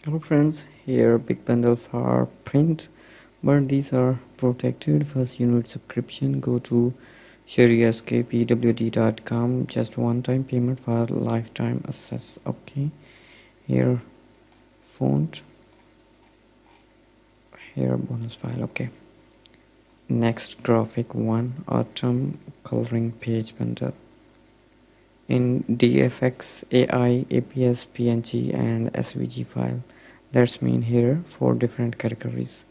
Hello friends, here big bundle for print, but these are protected. First you need subscription. Go to sherryskpwd.com. Just one time payment for lifetime access. Okay, here font, here bonus file. Okay, next graphic one, autumn coloring page bundle in DFX, AI, APS, PNG and SVG file. That's mean here 4 different categories.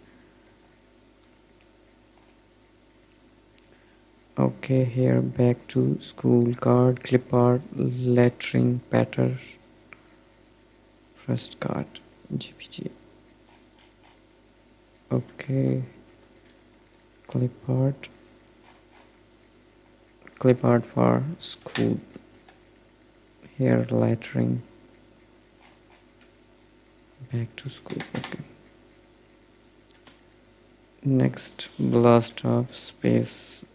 Okay, here back to school card, clip art, lettering pattern, first card, GPG. Okay, clip art for school. Here lettering, back to school. Okay. Next, blast off space,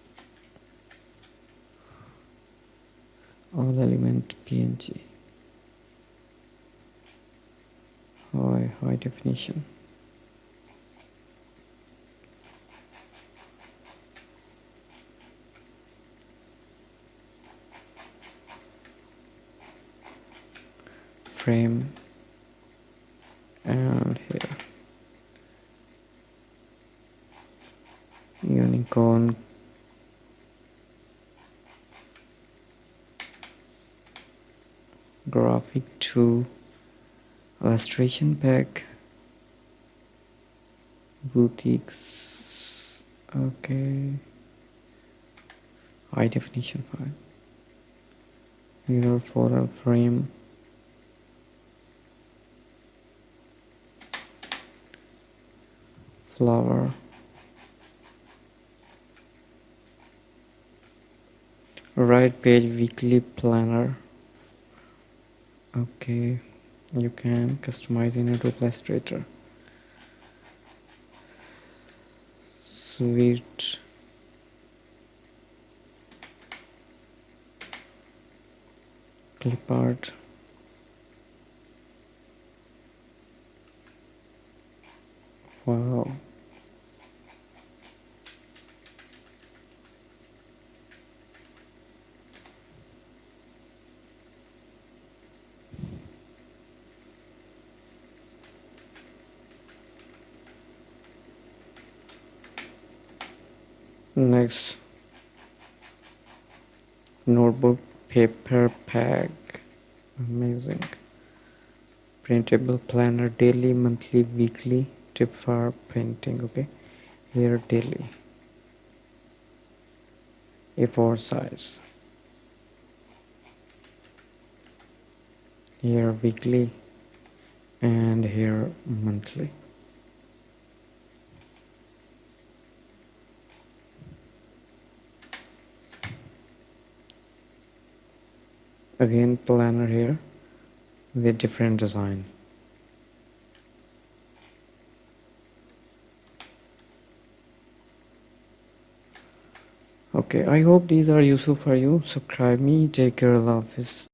all element PNG, high definition. Frame and here unicorn, graphic 2, illustration pack, boutiques. Okay, high definition file, mirror photo frame, flower, right page weekly planner. Okay, you can customize in Adobe Illustrator. Sweet, clip art, wow. Next, notebook paper pack, amazing. Printable planner, daily, monthly, weekly, tip for printing. Okay, here daily, A4 size, here weekly, and here monthly. Again planner here with different design. Okay, I hope these are useful for you. Subscribe me. Take care. Allah Hafiz.